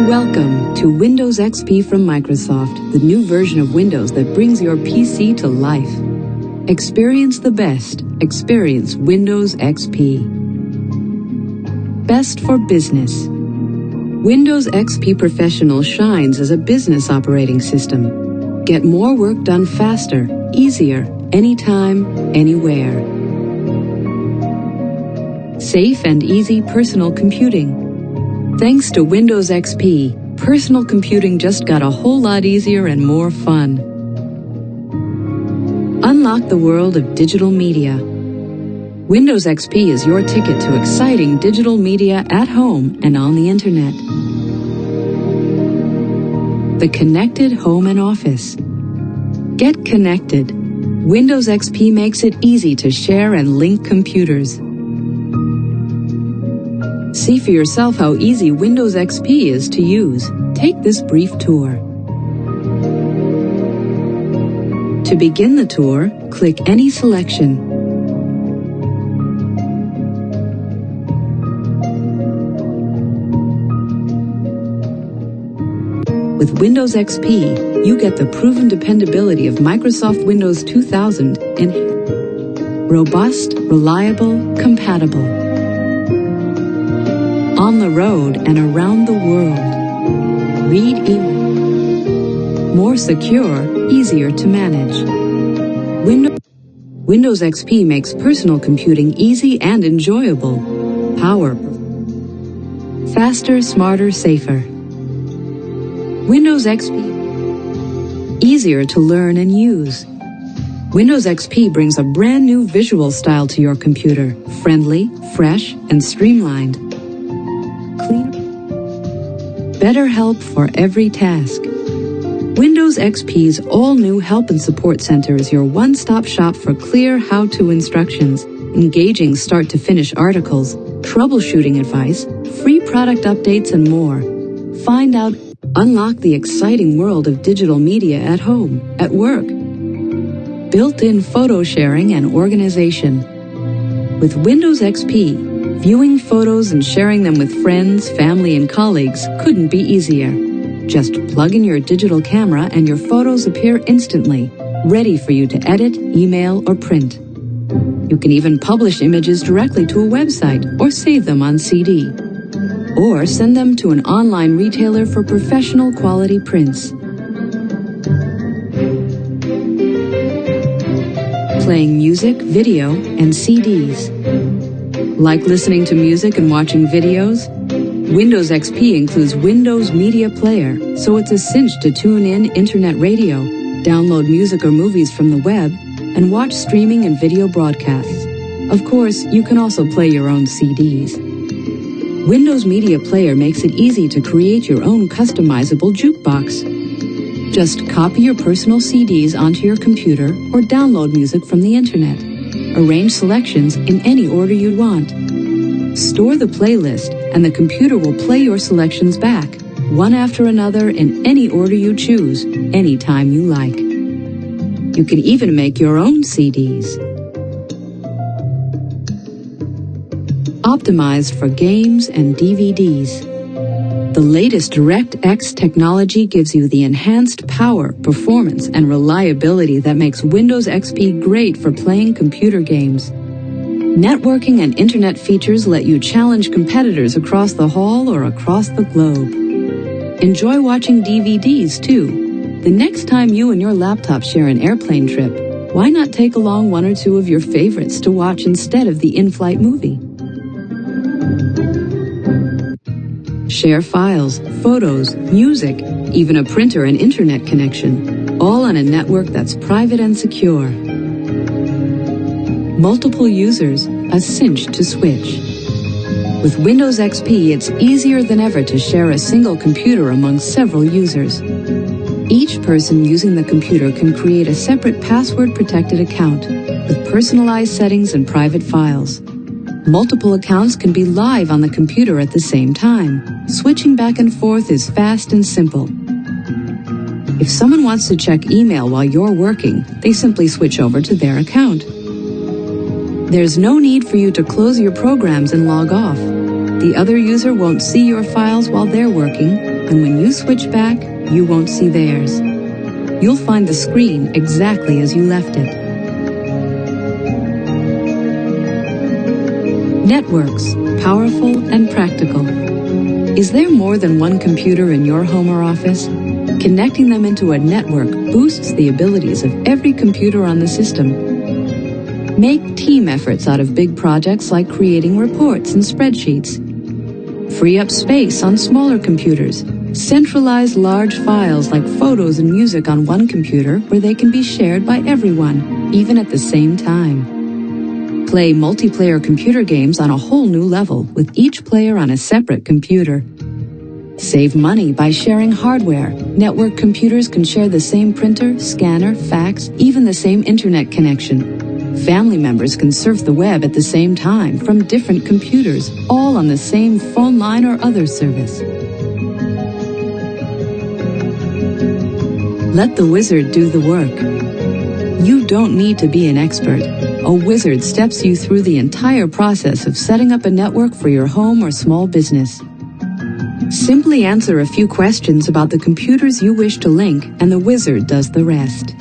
Welcome to Windows XP from Microsoft, the new version of Windows that brings your PC to life. Experience the best. Experience Windows XP. Best for business. Windows XP Professional shines as a business operating system. Get more work done faster, easier, anytime, anywhere. Safe and easy personal computing. Thanks to Windows XP, personal computing just got a whole lot easier and more fun. Unlock the world of digital media. Windows XP is your ticket to exciting digital media at home and on the internet. The connected home and office. Get connected. Windows XP makes it easy to share and link computers. See for yourself how easy Windows XP is to use. Take this brief tour. To begin the tour, click any selection. With Windows XP, you get the proven dependability of Microsoft Windows 2000 in robust, reliable, compatible. On the road and around the world. Read email. More secure, easier to manage. Windows XP makes personal computing easy and enjoyable. Power. Faster, smarter, safer. Windows XP. Easier to learn and use. Windows XP brings a brand new visual style to your computer. Friendly, fresh, and streamlined. Better help for every task. Windows XP's all-new Help and Support Center is your one-stop shop for clear how-to instructions, engaging start-to-finish articles, troubleshooting advice, free product updates, and more. Find out, unlock the exciting world of digital media at home, at work. Built-in photo sharing and organization. With Windows XP, viewing photos and sharing them with friends, family, and colleagues couldn't be easier. Just plug in your digital camera and your photos appear instantly, ready for you to edit, email, or print. You can even publish images directly to a website or save them on CD. Or send them to an online retailer for professional quality prints. Playing music, video, and CDs. Like listening to music and watching videos? Windows XP includes Windows Media Player, so it's a cinch to tune in internet radio, download music or movies from the web, and watch streaming and video broadcasts. Of course, you can also play your own CDs. Windows Media Player makes it easy to create your own customizable jukebox. Just copy your personal CDs onto your computer or download music from the internet. Arrange selections in any order you'd want. Store the playlist, and the computer will play your selections back, one after another in any order you choose, anytime you like. You can even make your own CDs. Optimized for games and DVDs. The latest DirectX technology gives you the enhanced power, performance, and reliability that makes Windows XP great for playing computer games. Networking and internet features let you challenge competitors across the hall or across the globe. Enjoy watching DVDs, too. The next time you and your laptop share an airplane trip, why not take along one or two of your favorites to watch instead of the in-flight movie? Share files, photos, music, even a printer and internet connection, all on a network that's private and secure. Multiple users, a cinch to switch. With Windows XP, it's easier than ever to share a single computer among several users. Each person using the computer can create a separate password-protected account with personalized settings and private files. Multiple accounts can be live on the computer at the same time. Switching back and forth is fast and simple. If someone wants to check email while you're working, they simply switch over to their account. There's no need for you to close your programs and log off. The other user won't see your files while they're working. and when you switch back, you won't see theirs. You'll find the screen exactly as you left it. Networks, powerful and practical. Is there more than one computer in your home or office? Connecting them into a network boosts the abilities of every computer on the system. Make team efforts out of big projects like creating reports and spreadsheets. Free up space on smaller computers. Centralize large files like photos and music on one computer where they can be shared by everyone, even at the same time. Play multiplayer computer games on a whole new level with each player on a separate computer. Save money by sharing hardware. Network computers can share the same printer, scanner, fax, even the same internet connection. Family members can surf the web at the same time from different computers, all on the same phone line or other service. Let the wizard do the work. You don't need to be an expert. A wizard steps you through the entire process of setting up a network for your home or small business. Simply answer a few questions about the computers you wish to link, and the wizard does the rest.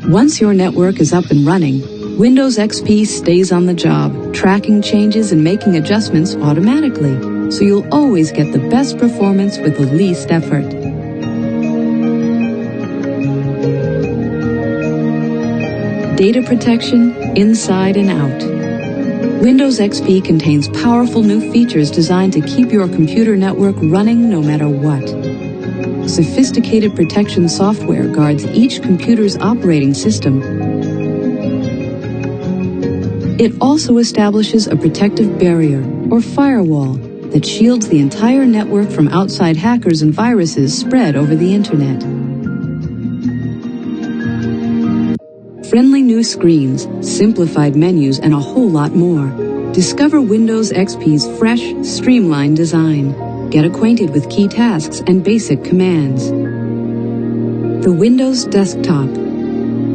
Once your network is up and running, Windows XP stays on the job, tracking changes and making adjustments automatically, so you'll always get the best performance with the least effort. Data protection, inside and out. Windows XP contains powerful new features designed to keep your computer network running no matter what. Sophisticated protection software guards each computer's operating system. It also establishes a protective barrier, or firewall, that shields the entire network from outside hackers and viruses spread over the internet. Friendly new screens, simplified menus, and a whole lot more. Discover Windows XP's fresh, streamlined design. Get acquainted with key tasks and basic commands. The Windows Desktop.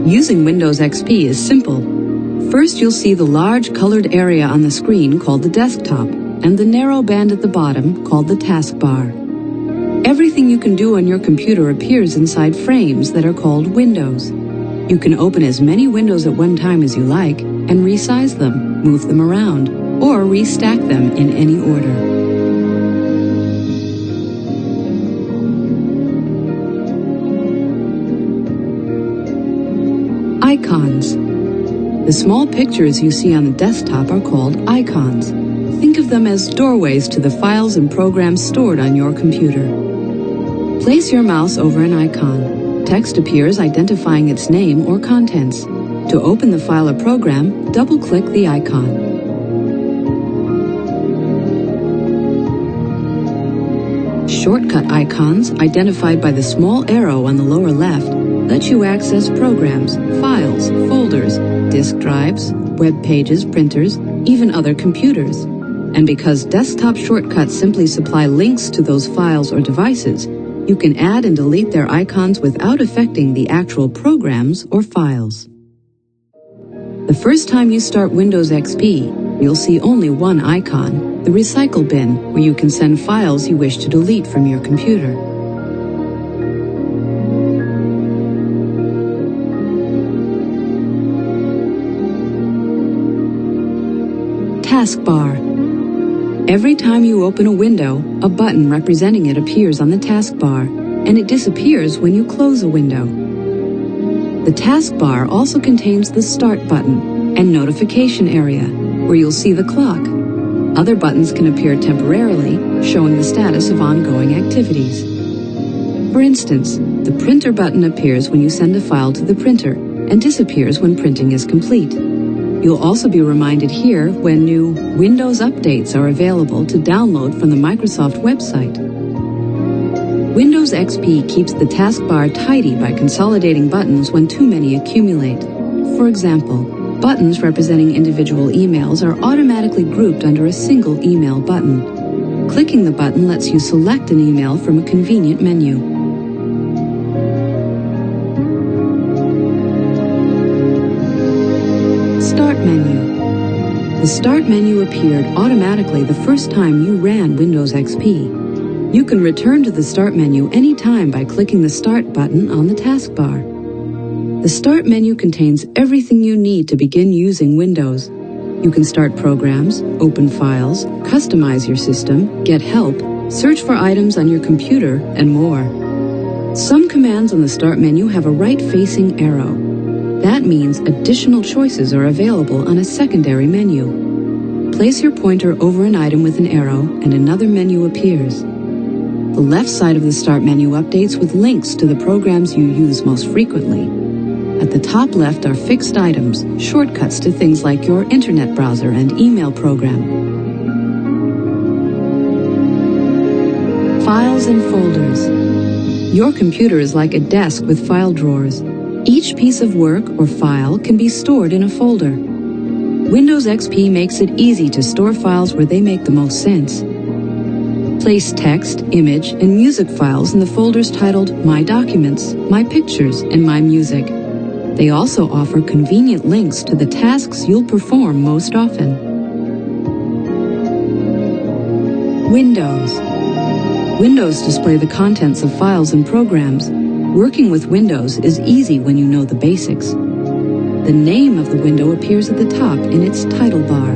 Using Windows XP is simple. First, you'll see the large colored area on the screen called the desktop, and the narrow band at the bottom called the taskbar. Everything you can do on your computer appears inside frames that are called windows. You can open as many windows at one time as you like and resize them, move them around, or restack them in any order. Icons. The small pictures you see on the desktop are called icons. Think of them as doorways to the files and programs stored on your computer. Place your mouse over an icon. Text appears identifying its name or contents. To open the file or program, double-click the icon. Shortcut icons, identified by the small arrow on the lower left, let you access programs, files, folders, disk drives, web pages, printers, even other computers. And because desktop shortcuts simply supply links to those files or devices, you can add and delete their icons without affecting the actual programs or files. The first time you start Windows XP, you'll see only one icon, the recycle bin, where you can send files you wish to delete from your computer. Taskbar. Every time you open a window, a button representing it appears on the taskbar, and it disappears when you close a window. The taskbar also contains the Start button and Notification area, where you'll see the clock. Other buttons can appear temporarily, showing the status of ongoing activities. For instance, the Printer button appears when you send a file to the printer and disappears when printing is complete. You'll also be reminded here when new Windows updates are available to download from the Microsoft website. Windows XP keeps the taskbar tidy by consolidating buttons when too many accumulate. For example, buttons representing individual emails are automatically grouped under a single email button. Clicking the button lets you select an email from a convenient menu. Start menu. The Start menu appeared automatically the first time you ran Windows XP. You can return to the Start menu anytime by clicking the Start button on the taskbar. The Start menu contains everything you need to begin using Windows. You can start programs, open files, customize your system, get help, search for items on your computer, and more. Some commands on the Start menu have a right-facing arrow. That means additional choices are available on a secondary menu. Place your pointer over an item with an arrow and another menu appears. The left side of the Start menu updates with links to the programs you use most frequently. At the top left are fixed items, shortcuts to things like your internet browser and email program. Files and folders. Your computer is like a desk with file drawers. Each piece of work or file can be stored in a folder. Windows XP makes it easy to store files where they make the most sense. Place text, image, and music files in the folders titled My Documents, My Pictures, and My Music. They also offer convenient links to the tasks you'll perform most often. Windows. Windows display the contents of files and programs. Working with Windows is easy when you know the basics. The name of the window appears at the top in its title bar.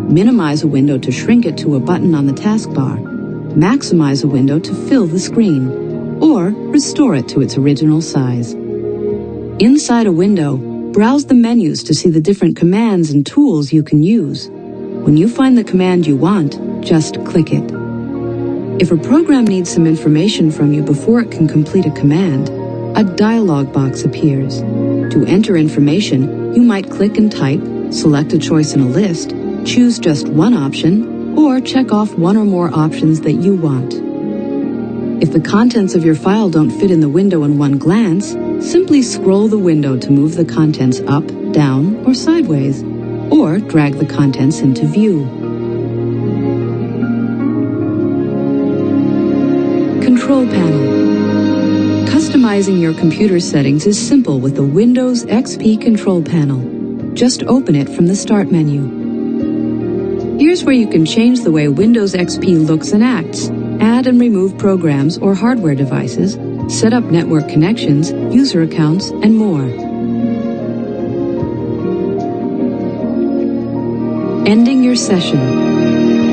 Minimize a window to shrink it to a button on the taskbar. Maximize a window to fill the screen, or restore it to its original size. Inside a window, browse the menus to see the different commands and tools you can use. When you find the command you want, just click it. If a program needs some information from you before it can complete a command, a dialog box appears. To enter information, you might click and type, select a choice in a list, choose just one option, or check off one or more options that you want. If the contents of your file don't fit in the window in one glance, simply scroll the window to move the contents up, down, or sideways, or drag the contents into view. Control panel. Customizing your computer settings is simple with the Windows XP control panel. Just open it from the Start menu. Here's where you can change the way Windows XP looks and acts, add and remove programs or hardware devices, set up network connections, user accounts, and more. Ending your session.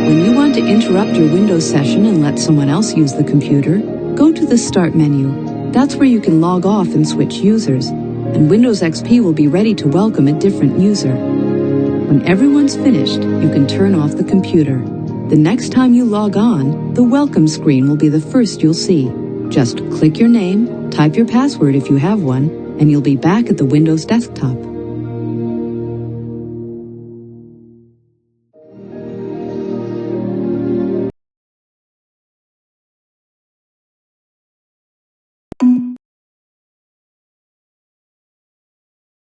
When you want to interrupt your Windows session and let someone else use the computer, go to the Start menu. That's where you can log off and switch users, and Windows XP will be ready to welcome a different user. When everyone's finished, you can turn off the computer. The next time you log on, the welcome screen will be the first you'll see. Just click your name, type your password if you have one, and you'll be back at the Windows desktop.